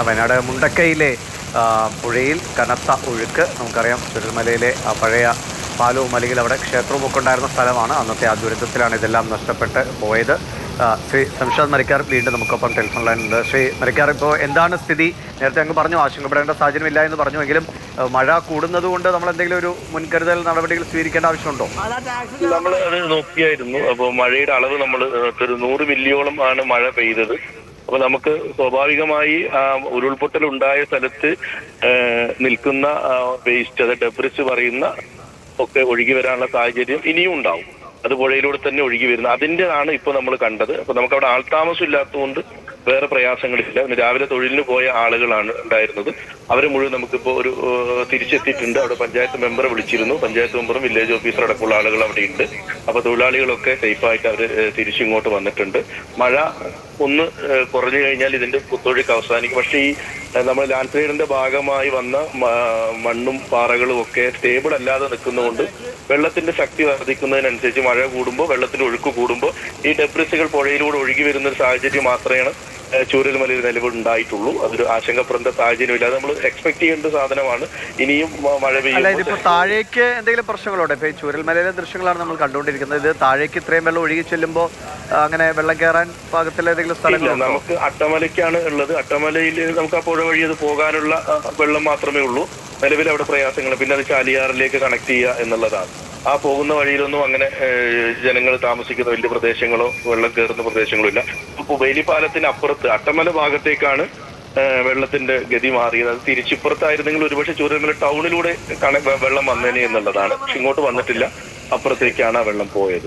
വയനാട് മുണ്ടക്കയിലെ പുഴയിൽ കനത്ത ഒഴുക്ക്. നമുക്കറിയാം ചുരൽമലയിലെ പഴയ പാലവും അല്ലെങ്കിൽ അവിടെ ക്ഷേത്രവും ഒക്കെ ഉണ്ടായിരുന്ന സ്ഥലമാണ്. അന്നത്തെ ആ ദുരന്തത്തിലാണ് ഇതെല്ലാം നഷ്ടപ്പെട്ട് പോയത്. ശ്രീ സംഷാദ് മരിക്കാർ വീണ്ടും നമുക്കൊപ്പം ടെലിഫോൺ ലൈനുണ്ട്. ശ്രീ മരിക്കാർ, ഇപ്പോൾ എന്താണ് സ്ഥിതി? നേരത്തെ അങ്ങ് പറഞ്ഞു ആശങ്കപ്പെടേണ്ട സാഹചര്യമില്ല എന്ന് പറഞ്ഞുവെങ്കിലും മഴ കൂടുന്നത് കൊണ്ട് നമ്മൾ എന്തെങ്കിലും ഒരു മുൻകരുതൽ നടപടികൾ സ്വീകരിക്കേണ്ട ആവശ്യമുണ്ടോ? നമ്മൾ അത് നോക്കിയായിരുന്നു. അപ്പോൾ മഴയുടെ അളവ് നമ്മൾ ഒരു 100 മില്ലിയോളം ആണ് മഴ പെയ്തത്. അപ്പൊ നമുക്ക് സ്വാഭാവികമായി ഉരുൾപൊട്ടൽ ഉണ്ടായ സ്ഥലത്ത് നിൽക്കുന്ന വേസ്റ്റ്, അത് ഡെബ്രിസ് പറയുന്ന ഒക്കെ ഒഴുകി വരാനുള്ള സാഹചര്യം ഇനിയും ഉണ്ടാവും. അത് പുഴയിലൂടെ തന്നെ ഒഴുകി വരുന്നത് അതിൻ്റെതാണ് ഇപ്പോൾ നമ്മൾ കണ്ടത്. അപ്പൊ നമുക്ക് അവിടെ ആൾതാമസം ഇല്ലാത്തതുകൊണ്ട് വേറെ പ്രയാസങ്ങളില്ല. രാവിലെ തൊഴിലിന് പോയ ആളുകളാണ് ഉണ്ടായിരുന്നത്. അവരെ മുഴുവൻ നമുക്കിപ്പോൾ ഒരു തിരിച്ചെത്തിയിട്ടുണ്ട്. അവിടെ പഞ്ചായത്ത് മെമ്പറെ വിളിച്ചിരുന്നു. പഞ്ചായത്ത് മെമ്പറും വില്ലേജ് ഓഫീസർ അടക്കമുള്ള ആളുകൾ അവിടെ ഉണ്ട്. അപ്പൊ തൊഴിലാളികളൊക്കെ സേഫായിട്ട് അവർ തിരിച്ചിങ്ങോട്ട് വന്നിട്ടുണ്ട്. മഴ ഒന്ന് കുറഞ്ഞു കഴിഞ്ഞാൽ ഇതിന്റെ കുത്തൊഴുക്ക് അവസാനിക്കും. പക്ഷേ ഈ നമ്മൾ ലാൻഡ് സ്ലൈഡിന്റെ ഭാഗമായി വന്ന മണ്ണും പാറകളും ഒക്കെ സ്റ്റേബിൾ അല്ലാതെ നിൽക്കുന്നതുകൊണ്ട് വെള്ളത്തിന്റെ ശക്തി വർദ്ധിക്കുന്നതിനനുസരിച്ച് മഴ കൂടുമ്പോൾ, വെള്ളത്തിന്റെ ഒഴുക്ക് കൂടുമ്പോൾ ഈ ഡെബ്രിസുകൾ പുഴയിലൂടെ ഒഴുകി വരുന്ന ഒരു സാഹചര്യം മാത്രമേ ചൂരൽമലയിൽ നിലവിലുണ്ടായിട്ടുള്ളൂ. അതൊരു ആശങ്കപ്പെടേണ്ട സാഹചര്യമില്ല. അത് നമ്മൾ എക്സ്പെക്ട് ചെയ്യേണ്ട സാധനമാണ്. ഇനിയും മഴ പെയ്യും. താഴേക്ക് എന്തെങ്കിലും പ്രശ്നങ്ങളുണ്ടോ? ഇപ്പൊ ചൂരൽമലയിലെ ദൃശ്യങ്ങളാണ് നമ്മൾ കണ്ടുകൊണ്ടിരിക്കുന്നത്. ഇത് താഴേക്ക് ഇത്രയും വെള്ളം ഒഴുകി ചെല്ലുമ്പോൾ അങ്ങനെ വെള്ളം കയറാൻ പാകത്തിൽ ഏതെങ്കിലും സ്ഥലങ്ങൾ? നമുക്ക് അട്ടമലയ്ക്കാണ് ഉള്ളത്. അട്ടമലയിൽ നമുക്ക് ആ പുഴ വഴി അത് പോകാനുള്ള വെള്ളം മാത്രമേ ഉള്ളൂ. നിലവിൽ അവിടെ പ്രയാസങ്ങൾ. പിന്നെ അത് ചാലിയാറിലേക്ക് കണക്ട് ചെയ്യുക എന്നുള്ളതാണ്. ആ പോകുന്ന വഴിയിലൊന്നും അങ്ങനെ ജനങ്ങൾ താമസിക്കുന്ന വലിയ പ്രദേശങ്ങളോ വെള്ളം കയറുന്ന പ്രദേശങ്ങളോ ഇല്ല. ഇപ്പോൾ വേലിപ്പാലത്തിന് അപ്പുറത്ത് അട്ടമല ഭാഗത്തേക്കാണ് വെള്ളത്തിന്റെ ഗതി മാറിയത്. അത് തിരിച്ചിപ്പുറത്തായിരുന്നെങ്കിൽ ഒരുപക്ഷെ ചൂരൽമല ടൗണിലൂടെ വെള്ളം വന്നേനെ എന്നുള്ളതാണ്. പക്ഷെ ഇങ്ങോട്ട് വന്നിട്ടില്ല. അപ്പുറത്തേക്കാണ് ആ വെള്ളം പോയത്.